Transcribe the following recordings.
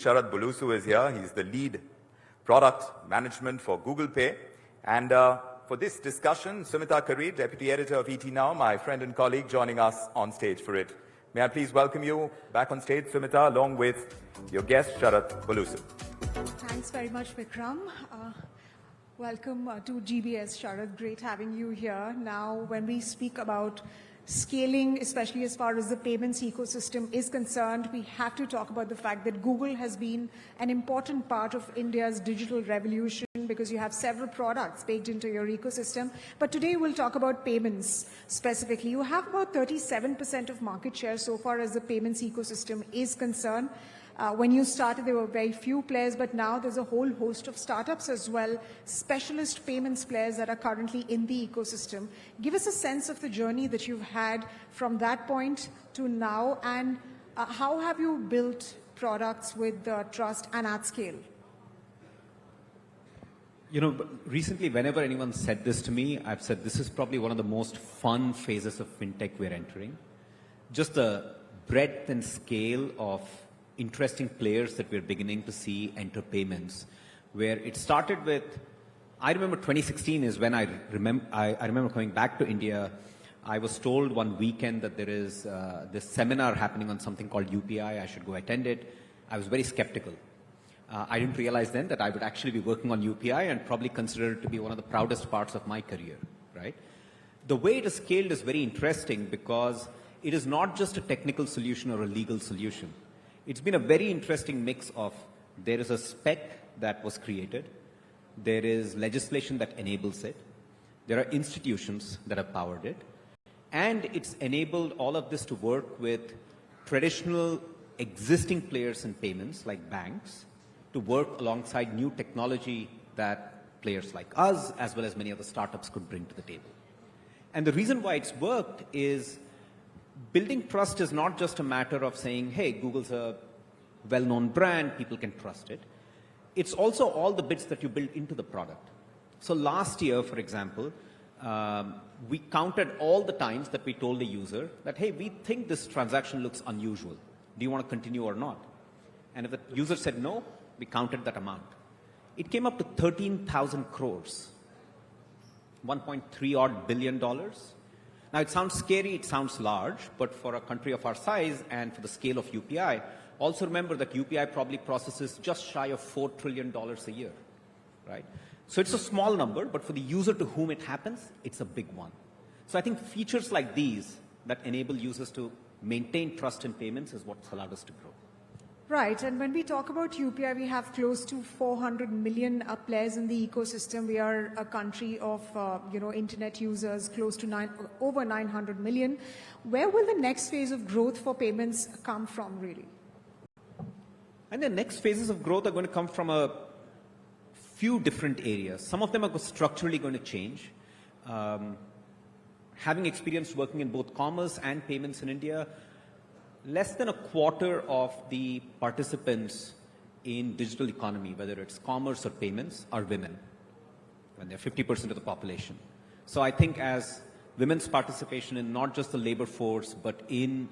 Sharath Bulusu is here. He's the lead product management for Google Pay. And for this discussion, Sumita Kareer, deputy editor of ET Now, my friend and colleague, joining us on stage for it. May I please welcome you back on stage, Sumita, along with your guest, Sharath Bulusu. Thanks very much, Vikram. Welcome to GBS, Sharath. Great having you here. Now, when we speak about scaling, especially as far as the payments ecosystem is concerned, we have to talk about the fact that Google has been an important part of India's digital revolution because you have several products baked into your ecosystem. But today we'll talk about payments specifically. You have about 37% of market share so far as the payments ecosystem is concerned. When you started, there were very few players, but now there's a whole host of startups as well, specialist payments players that are currently in the ecosystem. Give us a sense of the journey that you've had from that point to now, and how have you built products with trust and at scale? You know, recently, whenever anyone said this to me, I've said this is probably one of the most fun phases of fintech we're entering. Just the breadth and scale of interesting players that we're beginning to see enter payments, where it started with, I remember 2016 is when I remember coming back to India. I was told one weekend that there is this seminar happening on something called UPI. I should go attend it. I was very skeptical. I didn't realize then that I would actually be working on UPI and probably consider it to be one of the proudest parts of my career, right? The way it is scaled is very interesting because it is not just a technical solution or a legal solution. It's been a very interesting mix of, there is a spec that was created, there is legislation that enables it, there are institutions that have powered it, and it's enabled all of this to work with traditional existing players in payments like banks to work alongside new technology that players like us as well as many other startups could bring to the table. And the reason why it's worked is building trust is not just a matter of saying, hey, Google's a well-known brand, people can trust it. It's also all the bits that you build into the product. So last year, for example, we counted all the times that we told the user that, hey, we think this transaction looks unusual. Do you want to continue or not? And if the user said no, we counted that amount. It came up to 13,000 crores, $1.3 odd billion. Now, it sounds scary, it sounds large, but for a country of our size and for the scale of UPI, also remember that UPI probably processes just shy of $4 trillion a year, right? So it's a small number, but for the user to whom it happens, it's a big one. So I think features like these that enable users to maintain trust in payments is what's allowed us to grow. Right, and when we talk about UPI, we have close to 400 million players in the ecosystem. We are a country of, internet users close to over 900 million. Where will the next phase of growth for payments come from, really? And the next phases of growth are going to come from a few different areas. Some of them are structurally going to change. Having experience working in both commerce and payments in India, less than a quarter of the participants in digital economy, whether it's commerce or payments, are women, when they're 50% of the population. So I think as women's participation in not just the labor force, but in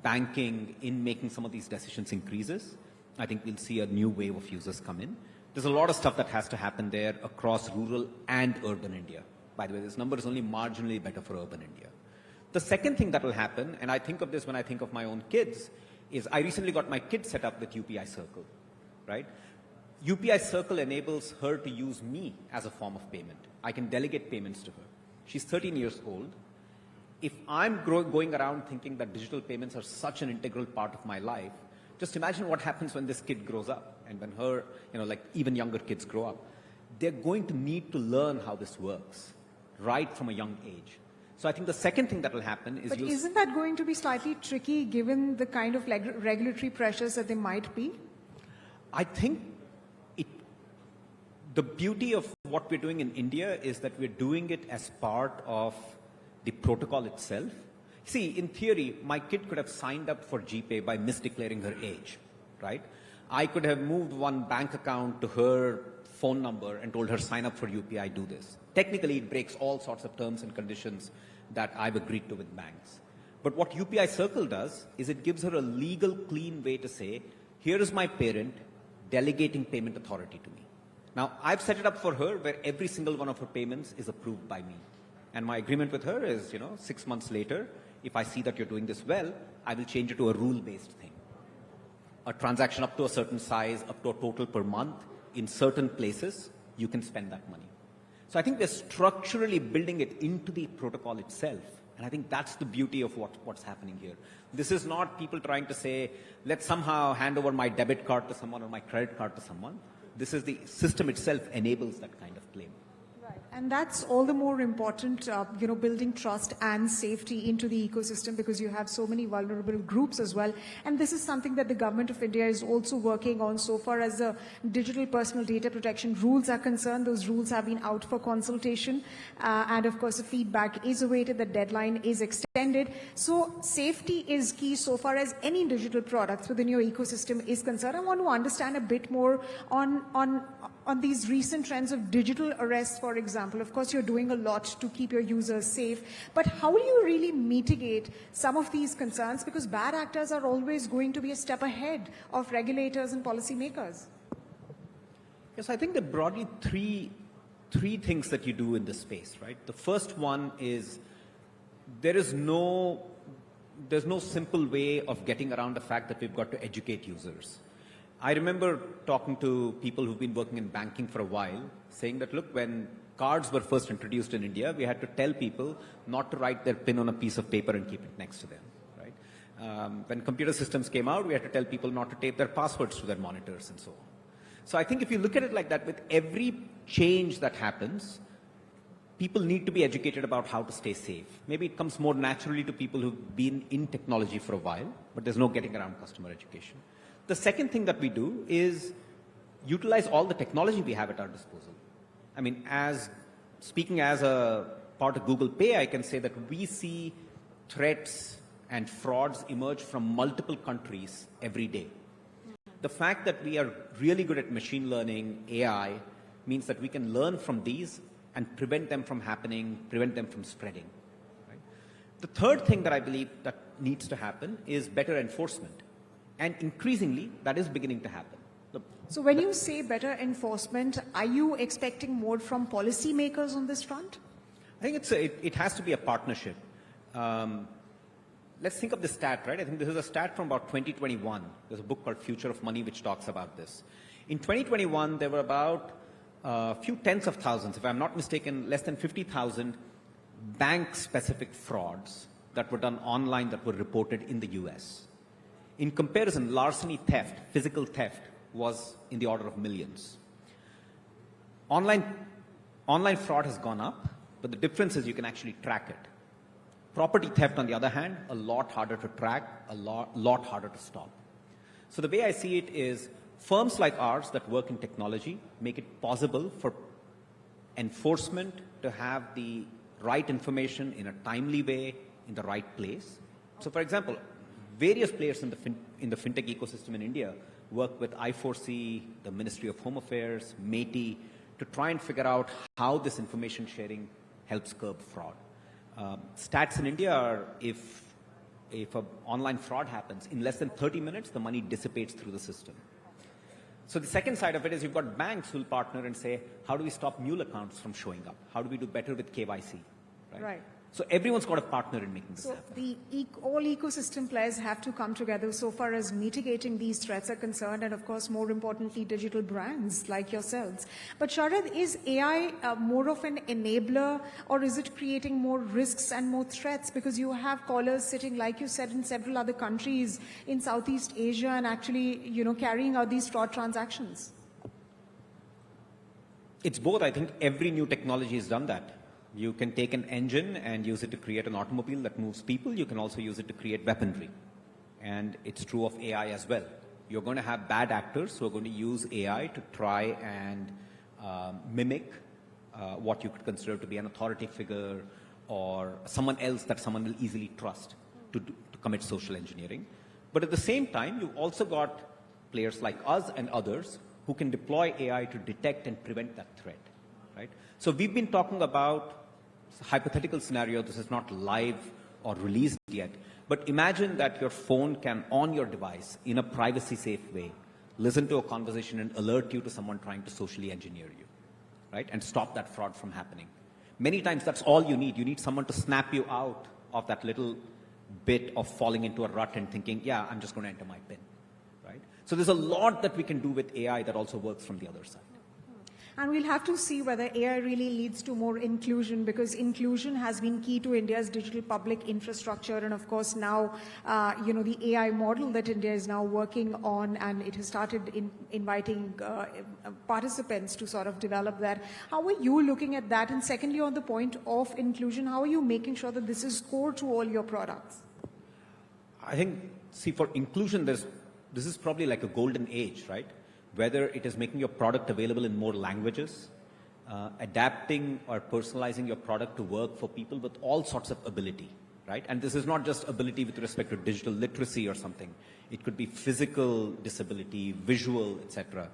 banking, in making some of these decisions increases, I think we'll see a new wave of users come in. There's a lot of stuff that has to happen there across rural and urban India. By the way, this number is only marginally better for urban India. The second thing that will happen, and I think of this when I think of my own kids, is I recently got my kid set up with UPI Circle, right? UPI Circle enables her to use me as a form of payment. I can delegate payments to her. She's 13 years old. If I'm going around thinking that digital payments are such an integral part of my life, just imagine what happens when this kid grows up and when her, like even younger kids grow up. They're going to need to learn how this works right from a young age. So I think the second thing that will happen is... But isn't that going to be slightly tricky given the kind of regulatory pressures that there might be? I think the beauty of what we're doing in India is that we're doing it as part of the protocol itself. See, in theory, my kid could have signed up for GPay by misdeclaring her age, right? I could have moved one bank account to her phone number and told her, sign up for UPI, do this. Technically, it breaks all sorts of terms and conditions that I've agreed to with banks. But what UPI Circle does is it gives her a legal, clean way to say, here is my parent, delegating payment authority to me. Now, I've set it up for her where every single one of her payments is approved by me. And my agreement with her is, 6 months later, if I see that you're doing this well, I will change it to a rule-based thing. A transaction up to a certain size, up to a total per month, in certain places, you can spend that money. So I think we're structurally building it into the protocol itself. And I think that's the beauty of what's happening here. This is not people trying to say, let's somehow hand over my debit card to someone or my credit card to someone. This is the system itself enables that kind of claim. Right. And that's all the more important, building trust and safety into the ecosystem because you have so many vulnerable groups as well. And this is something that the government of India is also working on so far as the digital personal data protection rules are concerned. Those rules have been out for consultation. And of course, the feedback is awaited. The deadline is extended. So safety is key so far as any digital products within your ecosystem is concerned. I want to understand a bit more on these recent trends of digital arrests, for example. Of course, you're doing a lot to keep your users safe, but how will you really mitigate some of these concerns? Because bad actors are always going to be a step ahead of regulators and policymakers. Yes, I think there are broadly three things that you do in this space, right? The first one is there's no simple way of getting around the fact that we've got to educate users. I remember talking to people who've been working in banking for a while, saying that, look, when cards were first introduced in India, we had to tell people not to write their PIN on a piece of paper and keep it next to them, right? When computer systems came out, we had to tell people not to tape their passwords to their monitors and so on. So I think if you look at it like that, with every change that happens, people need to be educated about how to stay safe. Maybe it comes more naturally to people who've been in technology for a while, but there's no getting around customer education. The second thing that we do is utilize all the technology we have at our disposal. I mean, speaking as a part of Google Pay, I can say that we see threats and frauds emerge from multiple countries every day. The fact that we are really good at machine learning, AI, means that we can learn from these and prevent them from happening, prevent them from spreading. Right? The third thing that I believe that needs to happen is better enforcement. And increasingly, that is beginning to happen. So when you say better enforcement, are you expecting more from policymakers on this front? I think it has to be a partnership. Let's think of the stat, right? I think this is a stat from about 2021. There's a book called Future of Money which talks about this. In 2021, there were about a few tens of thousands, if I'm not mistaken, less than 50,000 bank-specific frauds that were done online that were reported in the US. In comparison, larceny theft, physical theft, was in the order of millions. Online fraud has gone up, but the difference is you can actually track it. Property theft, on the other hand, a lot harder to track, a lot harder to stop. So the way I see it is firms like ours that work in technology make it possible for enforcement to have the right information in a timely way, in the right place. So for example, various players in the fintech ecosystem in India work with I4C, the Ministry of Home Affairs, MeitY, to try and figure out how this information sharing helps curb fraud. Stats in India are if an online fraud happens, in less than 30 minutes, the money dissipates through the system. So the second side of it is you've got banks who will partner and say, how do we stop mule accounts from showing up? How do we do better with KYC? Right. So everyone's got a partner in making this happen. So all ecosystem players have to come together so far as mitigating these threats are concerned, and of course, more importantly, digital brands like yourselves. But Sharath, is AI more of an enabler, or is it creating more risks and more threats? Because you have callers sitting, like you said, in several other countries in Southeast Asia and actually, carrying out these fraud transactions. It's both. I think every new technology has done that. You can take an engine and use it to create an automobile that moves people. You can also use it to create weaponry. And it's true of AI as well. You're going to have bad actors who are going to use AI to try and mimic what you could consider to be an authority figure or someone else that someone will easily trust to commit social engineering. But at the same time, you've also got players like us and others who can deploy AI to detect and prevent that threat. Right? So we've been talking about hypothetical scenario. This is not live or released yet, but imagine that your phone can, on your device, in a privacy safe way, listen to a conversation and alert you to someone trying to socially engineer you, right? And stop that fraud from happening. Many times that's all you need. You need someone to snap you out of that little bit of falling into a rut and thinking, yeah, I'm just going to enter my PIN, right? So there's a lot that we can do with AI that also works from the other side. And we'll have to see whether AI really leads to more inclusion, because inclusion has been key to India's digital public infrastructure. And of course now, the AI model that India is now working on, and it has started inviting participants to sort of develop that. How are you looking at that? And secondly, on the point of inclusion, how are you making sure that this is core to all your products? I think, see, for inclusion, this is probably like a golden age, right? Whether it is making your product available in more languages, adapting or personalizing your product to work for people with all sorts of ability, right? And this is not just ability with respect to digital literacy or something. It could be physical disability, visual, etc.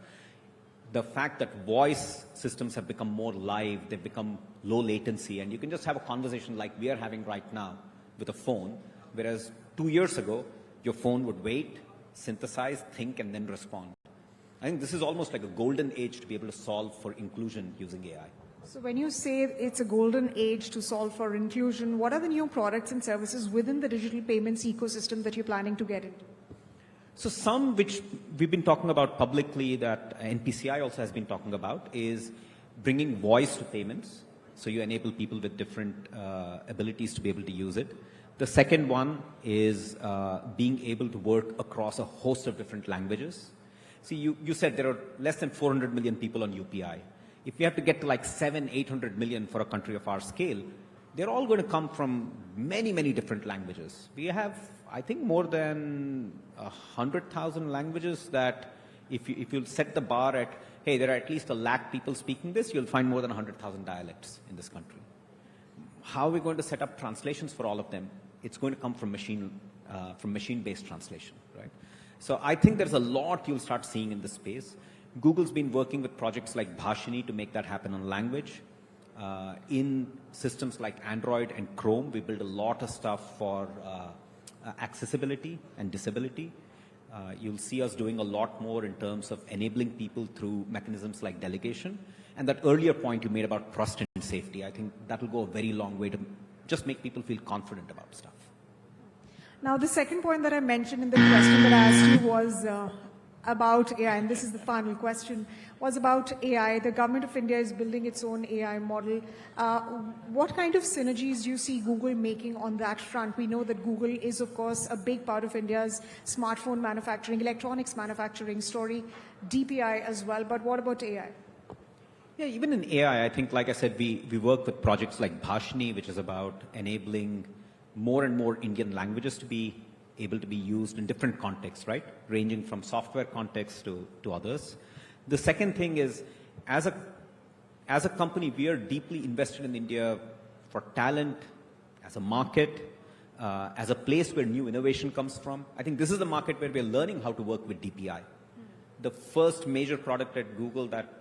The fact that voice systems have become more live, they've become low latency, and you can just have a conversation like we are having right now with a phone, whereas 2 years ago, your phone would wait, synthesize, think, and then respond. I think this is almost like a golden age to be able to solve for inclusion using AI. So when you say it's a golden age to solve for inclusion, what are the new products and services within the digital payments ecosystem that you're planning to get into? So some which we've been talking about publicly that NPCI also has been talking about is bringing voice to payments. So you enable people with different abilities to be able to use it. The second one is being able to work across a host of different languages. See, you said there are less than 400 million people on UPI. If we have to get to like 800 million for a country of our scale, they're all going to come from many, many different languages. We have, I think, more than 100,000 languages that if you set the bar at, hey, there are at least 1 lakh people speaking this, you'll find more than 100,000 dialects in this country. How are we going to set up translations for all of them? It's going to come from machine-based translation, right? So I think there's a lot you'll start seeing in this space. Google's been working with projects like Bhashini to make that happen on language. In systems like Android and Chrome, we build a lot of stuff for accessibility and disability. You'll see us doing a lot more in terms of enabling people through mechanisms like delegation. And that earlier point you made about trust and safety, I think that will go a very long way to just make people feel confident about stuff. Now, the second point that I mentioned in the question that I asked you was about AI, and this is the final question, was about AI. The government of India is building its own AI model. What kind of synergies do you see Google making on that front? We know that Google is, of course, a big part of India's smartphone manufacturing, electronics manufacturing story, DPI as well, but what about AI? Yeah, even in AI, I think, like I said, we work with projects like Bhashini, which is about enabling more and more Indian languages to be able to be used in different contexts, right? Ranging from software contexts to others. The second thing is, as a company, we are deeply invested in India for talent, as a market, as a place where new innovation comes from. I think this is the market where we're learning how to work with DPI. The first major product at Google that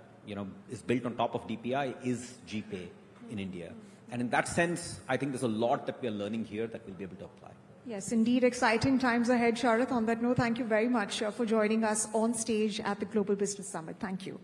is built on top of DPI is GPay in India. And in that sense, I think there's a lot that we are learning here that we'll be able to apply. Yes, indeed, exciting times ahead, Sharath. On that note, thank you very much for joining us on stage at the Global Business Summit. Thank you.